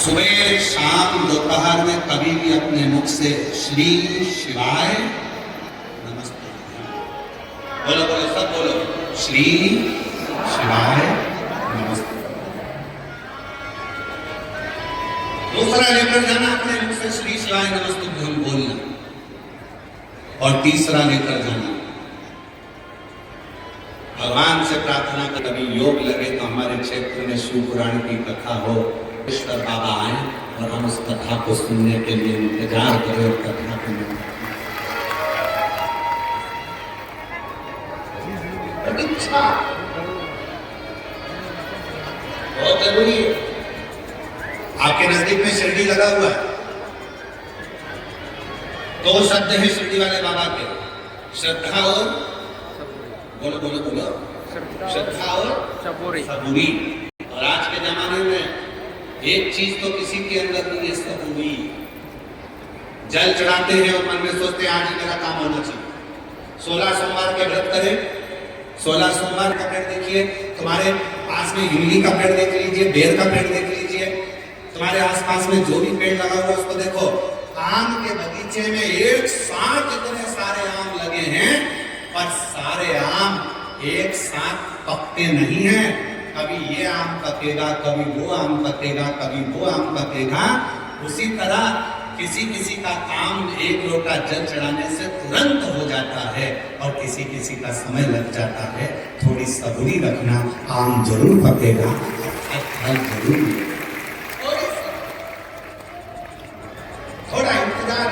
सुबह शाम दोपहर में कभी भी अपने मुख से श्री शिवाय नमस्ते बोलो, बोलो सब बोलो, श्री शिवाय नमस्ते। दूसरा लेकर जाना अपने मुख से श्री शिवाय नमस्ते बोलना, और तीसरा लेकर जाना भगवान से प्रार्थना कर कभी योग लगे तो हमारे क्षेत्र में शिव पुराण की कथा हो, ईश्वर बाबा आए और हम उस कथा को सुनने के लिए इंतजार करें और कथा को प्रतीक्षा बहुत जरूरी है। आपके नजदीक में शिरडी लगा हुआ है, दो शब्द है शिरडी वाले बाबा के, श्रद्धा और बोलो बोलो बोलो, श्रद्धा और सबूरी। और आज के जमाने में एक चीज तो किसी के अंदर नहीं है, सबूरी। जल चढ़ाते हैं और मन में सोचते हैं आज ही मेरा काम होना चाहिए। 16 सोमवार के व्रत करें, 16 सोमवार का पेड़ देखिए, तुम्हारे पास में इमली का पेड़ देख लीजिए, बेर का पेड़ देख लीजिए, तुम्हारे आसपास में जो भी पेड़ लगा हुआ उसको देखो। आम के बगीचे में एक साथ इतने सारे आम लगे हैं, पर सारे आम एक साथ पकते नहीं हैं। कभी ये आम पकेगा, कभी वो आम पकेगा, कभी वो आम पकेगा। उसी तरह किसी किसी का काम एक लोटा जल चढ़ाने से तुरंत हो जाता है, और किसी किसी का समय लग जाता है। थोड़ी सबूरी रखना, आम जरूर पकेगा, फल जरूर मिलेगा। थोड़ा इंतजार,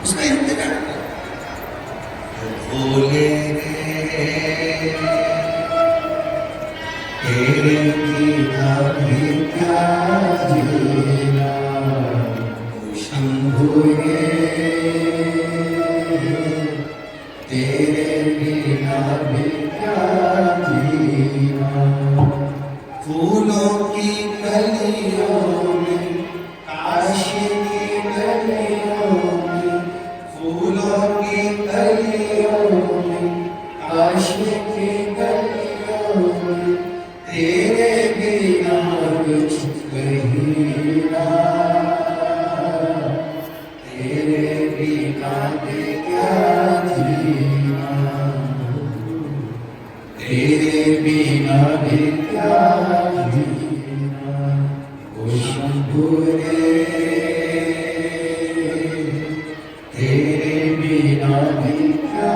उसका इंतजार भोले तेरे बिना भी क्या जीना, शंभु तेरे बिना भी क्या जीना। फूलों की गलियों में, काशी की गलियों में, फूलों की गलियों में, काशी की गलियों में, तेरे बिना कुछ कहीं ना, तेरे बिना भी क्या जीना, तेरे बिना भी क्या जीना। ओ शंभु रे तेरे बिना भी क्या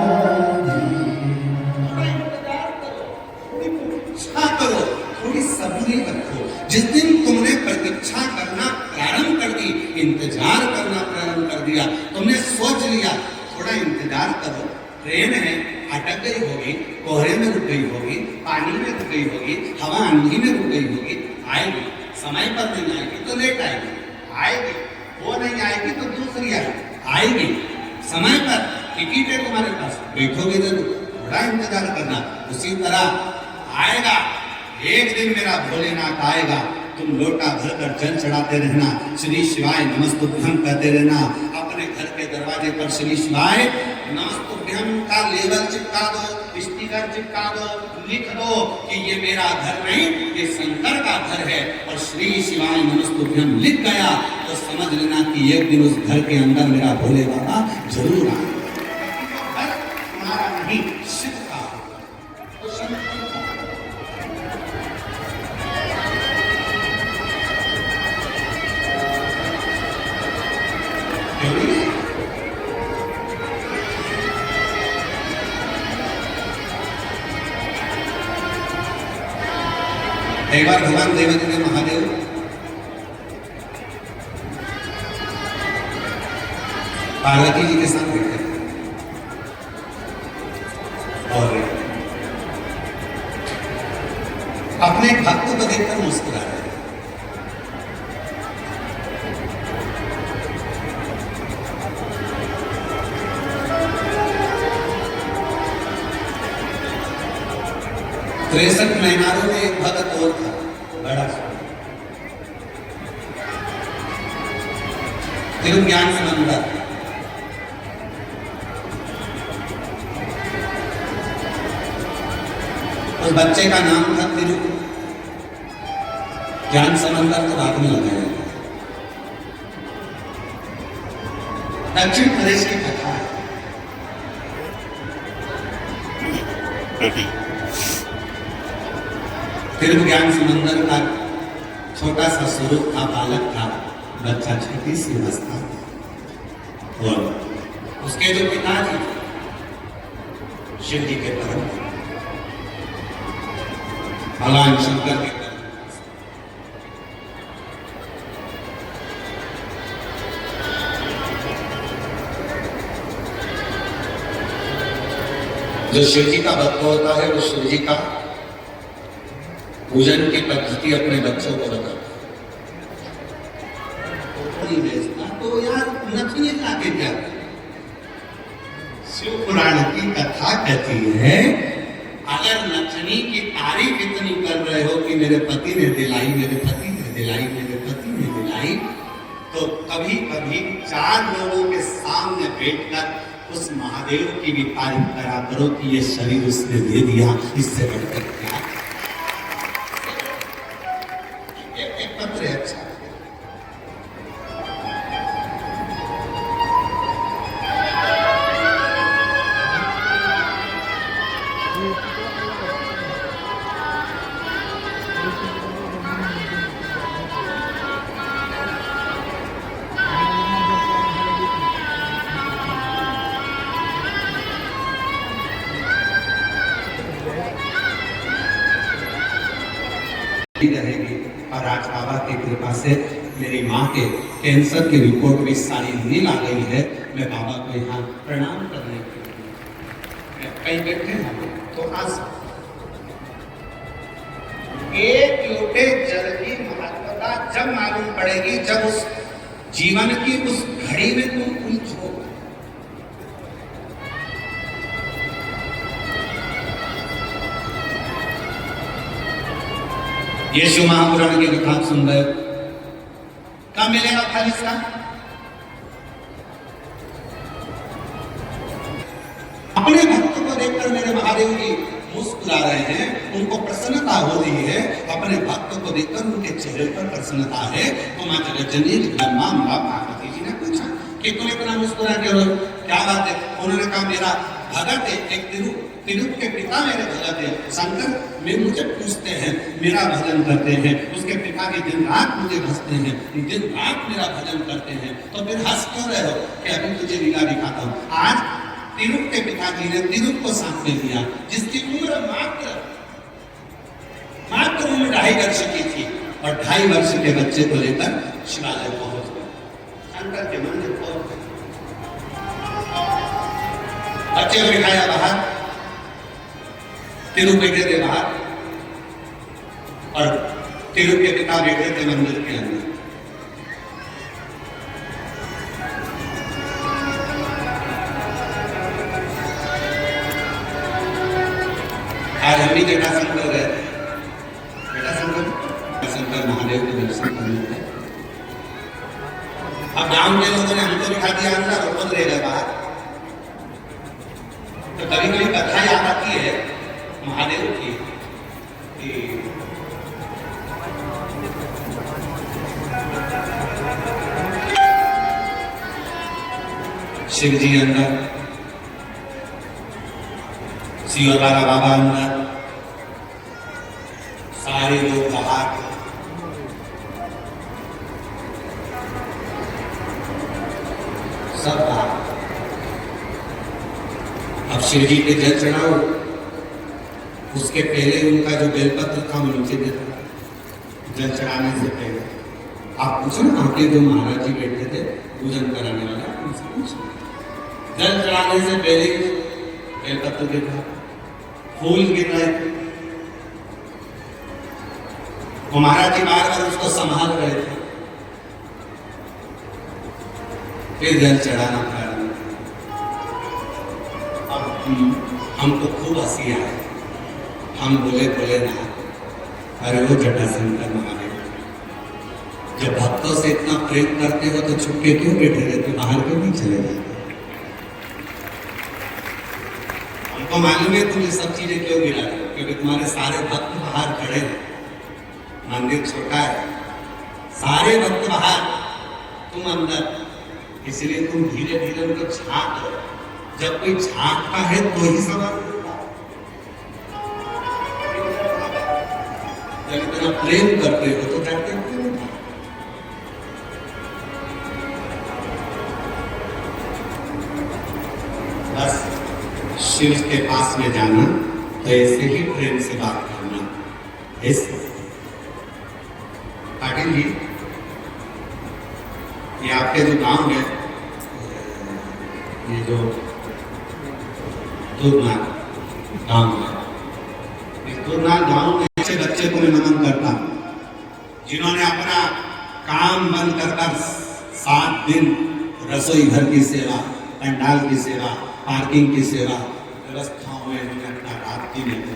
जीना। प्रतीक्षा करो, थोड़ी सबूरी रखो। जिस दिन तुमने प्रतीक्षा करना प्रारंभ कर दी, इंतजार करना प्रारंभ कर दिया, तुमने सोच लिया थोड़ा इंतजार करो, ट्रेन है अटक गई होगी, कोहरे में रुक गई होगी, पानी में रुक गई होगी, हवा आंधी में रुक गई होगी, आएगी। समय पर नहीं आएगी तो लेट आएगी, आएगी। वो नहीं आएगी तो दूसरी आएगी। समय पर टिकट है तुम्हारे पास, बैठोगे जरूर, थोड़ा इंतजार करना। उसी तरह आएगा एक दिन, मेरा भोलेनाथ आएगा। तुम लोटा भरकर जल चढ़ाते रहना, श्री शिवाय नमस्तुभ्यम कहते रहना। अपने घर के दरवाजे पर श्री शिवाय नमस्तुभ्यम का लेबल चिपका दो, स्टिकर चिपका दो, लिख दो कि ये मेरा घर नहीं, ये शंकर का घर है। और श्री शिवाय नमस्तुभ्यम लिख गया तो समझ लेना कि एक दिन उस घर के अंदर मेरा भोले बाबा जरूर आएगा। घर तुम्हारा नहीं, शिव का, तो शंकर का। एक बार भगवान देवजी ने महादेव पार्वती जी के साथ बैठे और अपने भक्त को देखकर मुस्कुरा रहे। तिरसठ नैनारों में एक भगत और था, बड़ा ज्ञान समंदर। उस बच्चे का नाम था तिरु। ज्ञान समंदर तो रात में लगाया। दक्षिण प्रदेश की कथा है। तिरु ज्ञान समंदर का छोटा सा स्वरूप था, बालक था, बच्चा, छोटी सी अवस्था था। और उसके जो पिताजी शिव जी के परम भगवान शंकर के जो शिव जी का भक्त होता है वो शिव जी का पूजन की पद्धति अपने बच्चों को बताता है। तो यार नथनी लाके क्या, शिव पुराण की कथा कहती है अगर नथनी की तारीफ इतनी कर रहे हो कि मेरे पति ने दिलाई, मेरे पति ने दिलाई, मेरे पति ने दिलाई, तो कभी कभी 4 लोगों के सामने बैठकर उस महादेव की भी तारीफ करा करो कि ये शरीर उसने दे दिया, इससे बढ़कर क्या। एक पत्र है अच्छा। रहेगी और आज बाबा की कृपा से मेरी माँ के कैंसर की रिपोर्ट भी सारी नील आ गई है। मैं बाबा को यहाँ प्रणाम करने के लिए कहीं बैठे हैं तो आज एक लोटे जल की महत्वता जब मालूम पड़ेगी जब उस जीवन की उस घड़ी में तुम उलझो। यीशु महापुराण की कथा सुन रहे हो, कब मिलेगा फल इसका? अपने भक्त को देखकर मेरे महादेव जी मुस्कुरा रहे हैं, उनको प्रसन्नता हो रही है। अपने भक्त को देखकर उनके चेहरे पर प्रसन्नता है। तो मां जगज्जननी जगदम्बा पार्वती जी ने पूछा कि तुम इतना मुस्कुरा क्यों रहे हो, क्या बात है? उन्होंने कहा मेरा भगत है, एक तिरु के पिता मेरे भगत है, शंकर वे मुझे पूछते हैं, मेरा भजन करते हैं, उसके पिता के दिन रात मुझे भजते हैं, दिन रात मेरा भजन करते हैं। तो फिर हंस क्यों रहे हो कि अभी तुझे लीला दिखाता हूँ। आज तिरु के पिताजी ने तिरु को साथ में लिया, जिसकी उम्र मात्र उम्र 2.5 वर्ष की थी, और 2.5 वर्ष के बच्चे को लेकर शिवालय पहुंच गए, शंकर के मंदिर पहुंच गए। बच्चे को बिठाया बाहर, तिरु बैठे थे बाहर और तिरु के पिता बैठे थे मंदिर के अंदर। आज हम भी जटाशंकर गए थे, जटाशंकर महादेव के दर्शन करने गए। अब गांव के लोगों ने हमको बिठा दिया अंदर और खुद ले गए बाहर। तो कभी कभी कथा याद आती है महादेव की कि शिव जी अंदर, सियोरारा बाबा अंदर, सारे लोग बाहर। सब बाहर। अब शिव जी के जल चढ़ाओ, उसके पहले उनका जो बेलपत्र था वो नीचे देता, जल चढ़ाने से पहले। आप पूछो ना, आपके जो महाराज जी बैठे थे पूजन कराने वाला, उनसे पूछो, जल चढ़ाने से पहले बेलपत्र देता, फूल गिर रहे थे, वो महाराज जी बार बार उसको संभाल रहे थे, फिर जल चढ़ाना प्रारंभ। हमको खूब हंसी आए, हम बोले ना, अरे वो जटाशंकर महादेव, जब भक्तों से इतना प्रेम करते हो तो छुप के क्यों बैठे रहते, बाहर क्यों नहीं चले जाते? तो मालूम है तुम ये सब चीजें क्यों गिरा रहे हो? क्योंकि तुम्हारे सारे भक्त बाहर खड़े हैं, मंदिर छोटा है, सारे भक्त बाहर, तुम अंदर, इसलिए तुम धीरे धीरे उनको झांक लो। जब कोई झांकता है तो ही सवाल होता है। जब इतना प्रेम करते हो तो डरते क्यों नहीं? बस शिव के पास में जाना तो ऐसे ही प्रेम से बात करना। ऐसे पाटिल जी, ये आपके जो गांव है, ये जो दूधनाथ गांव है, इस दूधनाथ गांव में ऐसे बच्चे को मैं नमन करता हूं जिन्होंने अपना काम बंद कर 7 दिन रसोई घर की सेवा, पंडाल की सेवा, पार्किंग की सेवा, व्यवस्थाओं में उन्होंने अपना रात की नहीं दी।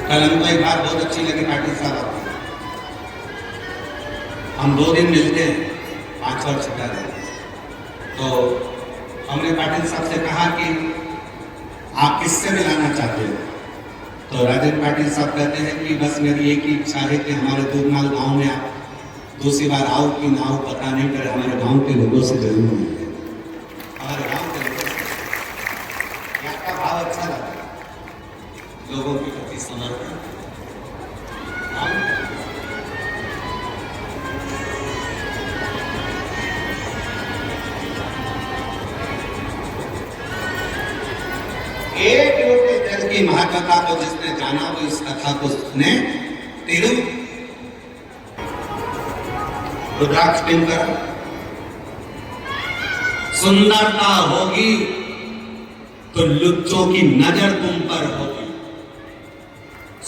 कल हमको एक बात बहुत अच्छी लगी पाटिल साहब, हम 2 दिन मिलते हैं, 5 और 6 दिन, तो हमने पाटिल साहब से कहा कि आप किससे मिलाना चाहते हो? तो राजेंद्र पाटिल साहब कहते हैं कि बस मेरी एक ही इच्छा है कि हमारे दूधनाल गांव में आप दूसरी बार आओ कि ना आओ पता नहीं, पर हमारे गांव के लोगों से जरूर मिले। हमारे गांव के लोगों से आपका भाव अच्छा लगा, लोगों के प्रति समर्पण। एक लोटे जल की महत्वता को जिसने जाना वो इस कथा को सुने। तिरु रुद्राक्ष पिंकर, सुंदरता होगी तो लुच्चों की नजर तुम पर होगी,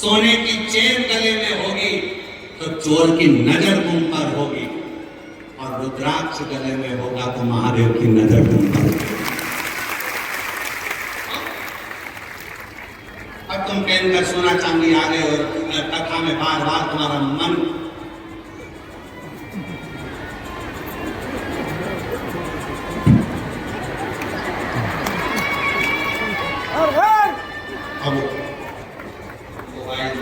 सोने की चेन गले में होगी तो चोर की नजर तुम पर होगी, और रुद्राक्ष गले में होगा तो महादेव की नजर तुम पर होगी। अब तुम पहनकर सोना चांदी आ गए और कथा में बार बार तुम्हारा मन अब मोबाइल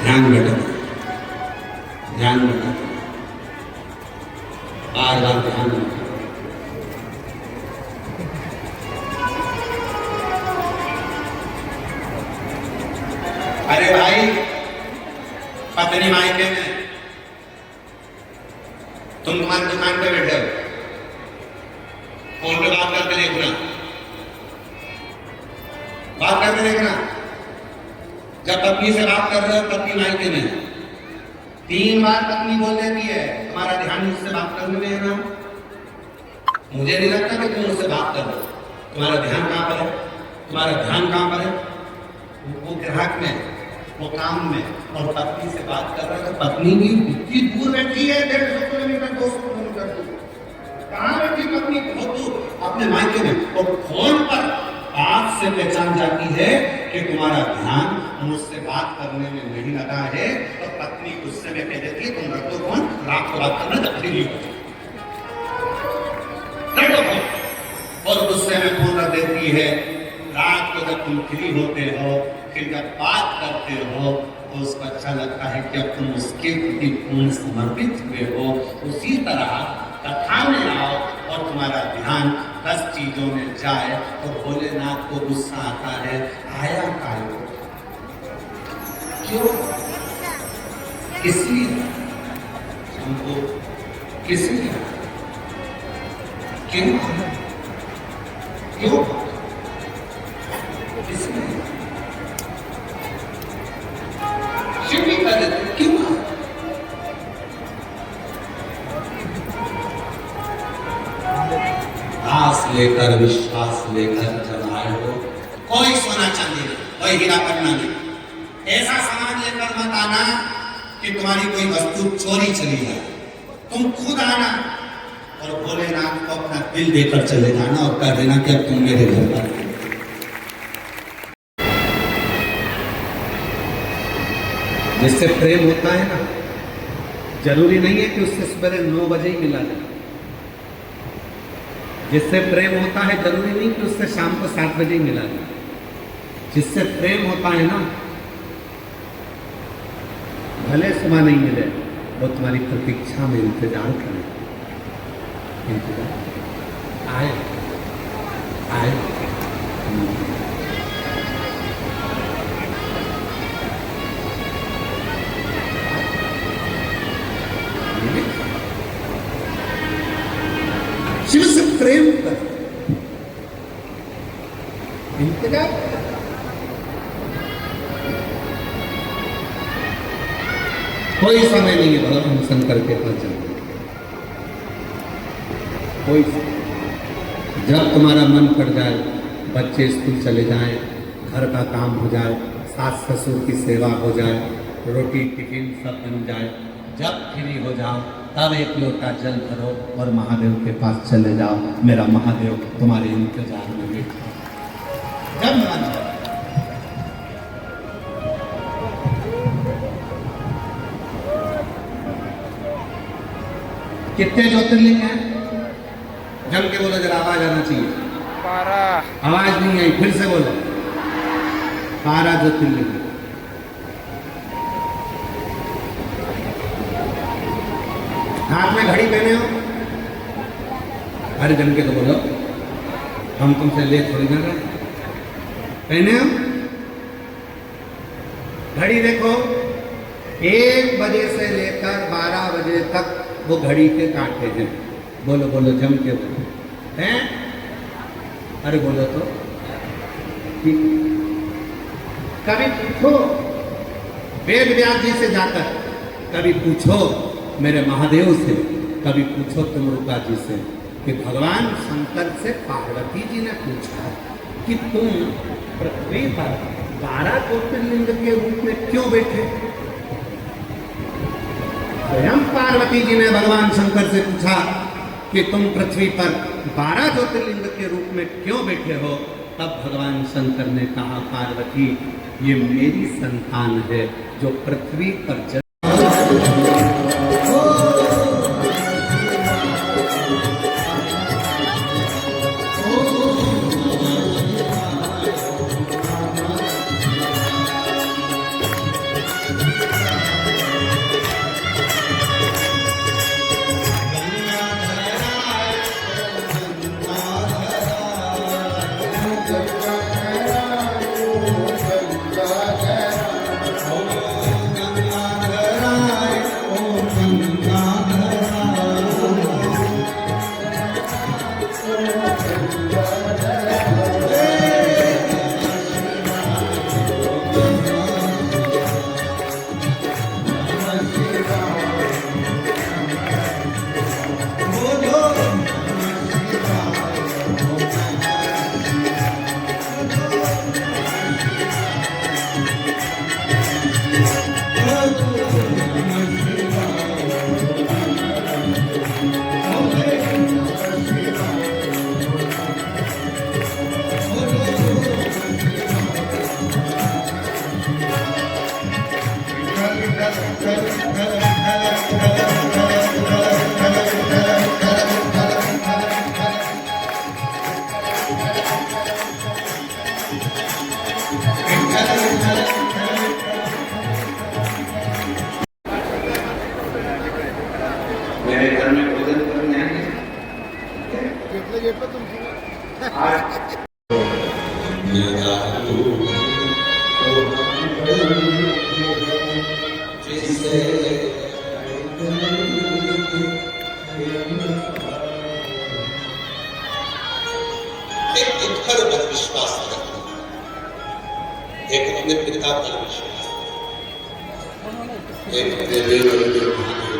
ध्यान बेटा, ध्यान रखना, बार बार ध्यान रखना। अरे भाई, पत्नी मायके में, तुम तुम्हारी दुकान पे बैठे हो, फोन पे बात करते देखना, बात करते देखना। जब पत्नी से बात कर रहे हो, पत्नी मायके में, 3 बार पत्नी बोल देती है तुम्हारा ध्यान मुझसे बात करने में है ना, मुझे नहीं लगता कि तुम मुझसे बात कर रहे हो, तुम्हारा ध्यान कहां पर है? तुम्हारा ध्यान कहां पर है? वो ग्राहक में, वो काम में, और पत्नी से बात कर रहा है। तो पत्नी भी इतनी दूर बैठी है, 150 किलोमीटर 200 किलोमीटर दूर, कहां बैठी पत्नी? बहुत दूर अपने मायके में, और फोन पर बात से पहचान जाती है कि तुम्हारा ध्यान मुझसे बात करने में नहीं लगा है, तो पत्नी गुस्से में कह देती है तुम रख दो फोन, रात को बात करना, जब फ्री हो रख दो फोन, और गुस्से में फोन रख देती है। रात को जब तुम फ्री होते हो, फिर जब बात करते हो, तो उसको अच्छा लगता है कि अब तुम उसके प्रति पूर्ण समर्पित हुए हो। उसी तरह कथा में आओ और तुम्हारा ध्यान 10 चीजों में जाए तो भोलेनाथ को गुस्सा आता है, आया काय को, क्यों, इसलिए हमको, किसलिए, क्यों, क्यों, इसलिए शिव भी कर देते, क्यों? आस लेकर विश्वास लेकर जब आए हो, कोई सोना चांदी नहीं, कोई हीरा पन्ना नहीं, ऐसा सामान लेकर मत आना कि तुम्हारी कोई वस्तु चोरी चली जाए। तुम खुद आना और भोलेनाथ को अपना दिल देकर चले जाना और कह देना कि अब तुम मेरे घर पर। जिससे प्रेम होता है ना, जरूरी नहीं है कि उससे सवेरे 9 बजे ही मिला जाए। जिससे प्रेम होता है जरूरी नहीं कि उससे शाम को 7 बजे ही मिला जाए। जिससे प्रेम होता है ना, भले सुबह नहीं मिले, वो तुम्हारी प्रतीक्षा में इंतजार करे। इंतजार आए आए। शिव से प्रेम कर, इंतजार। कोई समय नहीं है भगवान शंकर के पास जाने, कोई जब तुम्हारा मन पड़ जाए, बच्चे स्कूल चले जाएं, घर का काम हो जाए, सास ससुर की सेवा हो जाए, रोटी टिफिन सब बन जाए, जब फ्री हो जाओ तब एक लोटा जल भरो और महादेव के पास चले जाओ। मेरा महादेव तुम्हारे इंतजार में बैठा। जब मन हो। कितने ज्योतिर्लिंग हैं? जम के बोलो, जरा आवाज आना चाहिए। 12। आवाज नहीं आई, फिर से बोलो। 12 ज्योतिर्लिंग। हाथ में घड़ी पहने हो? अरे जम के तो बोलो, हम तुमसे ले थोड़ी ना रहे। पहने हो? घड़ी देखो, 1 बजे से लेकर 12 बजे तक वो घड़ी के कांटे हैं। बोलो बोलो, जम के बोलो। हैं? अरे बोलो तो ठीक। कभी पूछो वेद व्यास जी से जाकर, कभी पूछो मेरे महादेव से, कभी पूछो तमरुका जी से कि भगवान शंकर से पार्वती जी ने पूछा कि तुम पृथ्वी पर 12 ज्योतिर्लिंग के रूप में क्यों बैठे? स्वयं पार्वती जी ने भगवान शंकर से पूछा कि तुम पृथ्वी पर 12 ज्योतिर्लिंग के रूप में क्यों बैठे हो? तब भगवान शंकर ने कहा, पार्वती ये मेरी संतान है जो पृथ्वी पर जन्म। मेरे घर में भोजन करने आएंगे। एक ईश्वर पर विश्वास रखना, एक अपने पिता पर विश्वास, एक अपने देव महादेव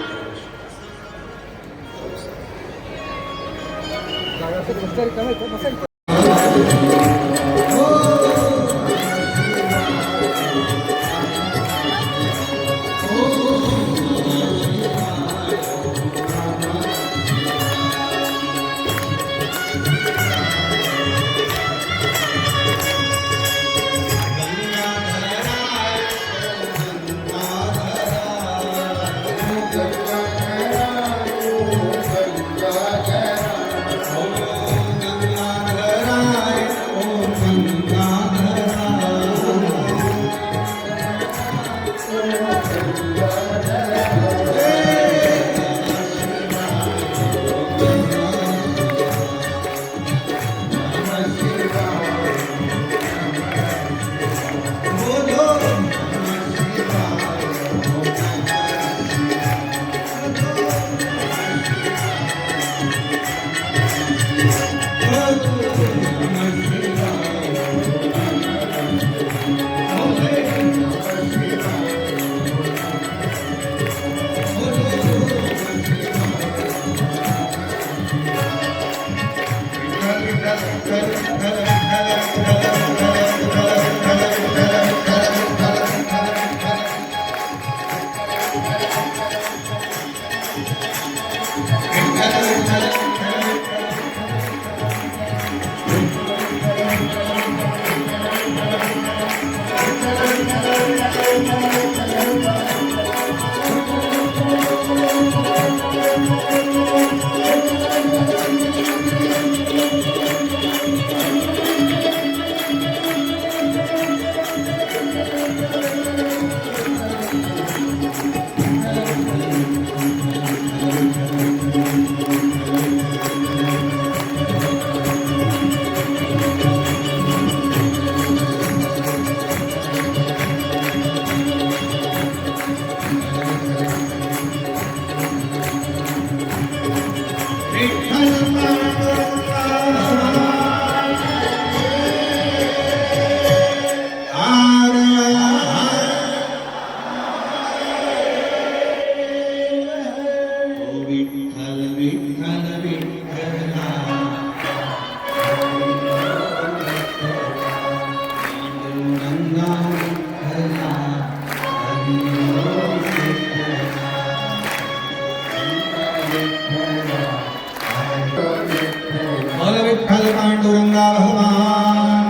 विठ्ठल पांडुरंगा भगवान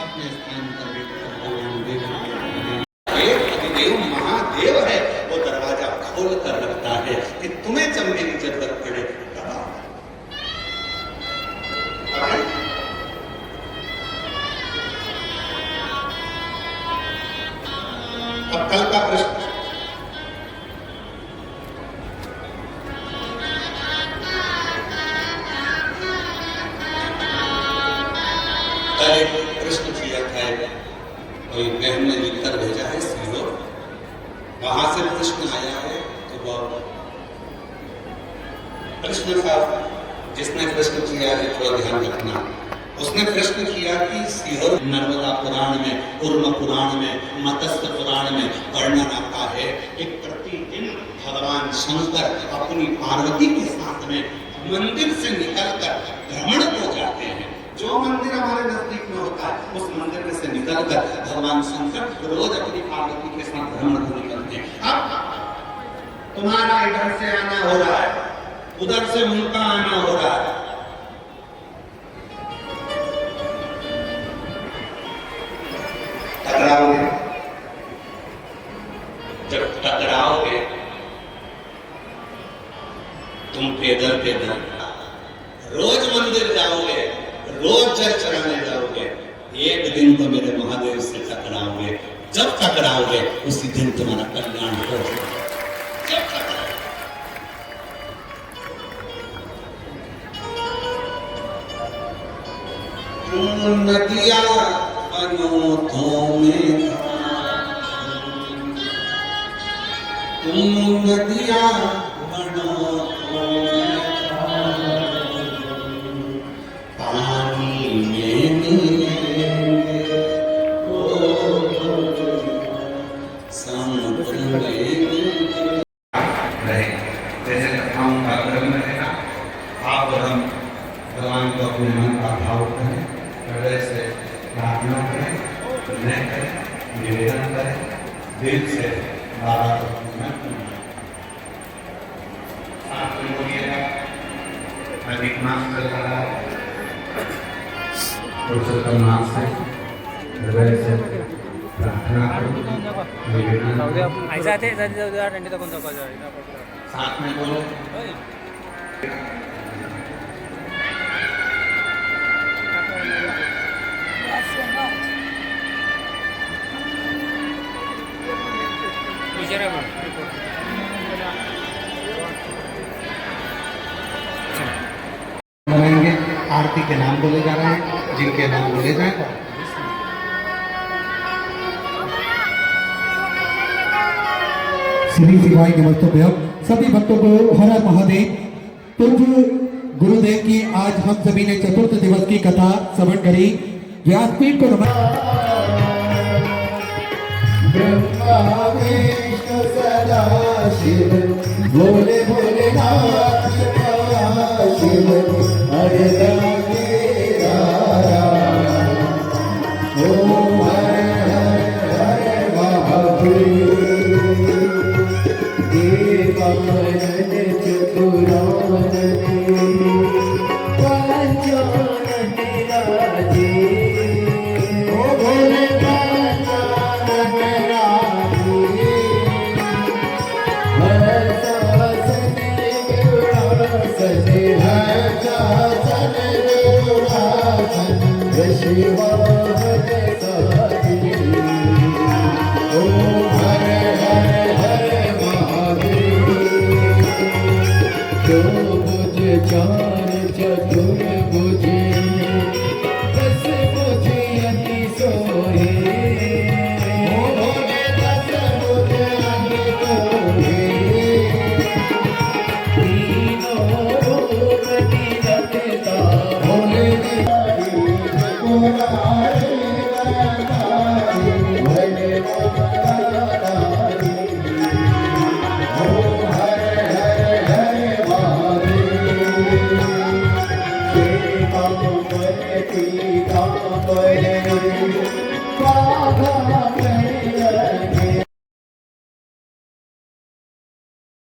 अपने स्थान पर देव महादेव है, वो दरवाजा खोल कर रखता है कि तुम्हें चमके की जरूरत पड़े दबाओ। अब कल का प्रश्न, प्रश्न किया था, कोई बहन ने लिखकर भेजा है सीरो, वहां से प्रश्न आया है। तो वो प्रश्न था, जिसने प्रश्न किया है थोड़ा ध्यान रखना, उसने प्रश्न किया कि सीहोर नर्मदा पुराण में, कूर्म पुराण में, मत्स्य पुराण में वर्णन आता है कि प्रतिदिन भगवान शंकर अपनी पार्वती के साथ में मंदिर से निकलकर भ्रमण को जाते हैं। जो मंदिर हमारे नजदीक में होता है उस मंदिर में से निकलकर भगवान शंकर रोज अपनी पार्वती के साथ भ्रमण को निकलते हैं। अब तुम्हारा इधर से आना हो रहा है, उधर से उनका आना हो रहा है, टकराओगे। जब टकराओगे तुम पैदल पैदल रोज मंदिर जाओगे, रोज जल चढ़ाने जाओगे, एक दिन तो मेरे महादेव से टकराओगे। जब टकराओगे उसी दिन तुम्हारा कल्याण हो। जब टकराओगे तुम नदिया बनो तो में, तुम नदिया बनो तो में, पानी में मिलेंगे ओ समुद्र में रहे। जैसे कथाओं का क्रम रहेगा, आप और हम भगवान को अपने मन का भाव करें, हृदय से प्रार्थना करें, निर्णय करें, निवेदन करें, दिल से बाबा को साथ में बोलिएगा। अधिक मास चल रहा है, पुरुषोत्तम नाम से हृदय से प्रार्थना करो, निवेदन साथ में बोलो। आरती के नाम बोले जा रहे हैं, जिनके नाम बोले जाएगा। श्री शिवाय नमस्तभ्यम। सभी भक्तों को हर हर महादेव। पूज्य गुरुदेव की आज हम सभी ने चतुर्थ दिवस की कथा श्रवण करी। व्यासपीठ को ब्रह्मा विष्णु सदा शिव भोले भोलेनाथ शिव हर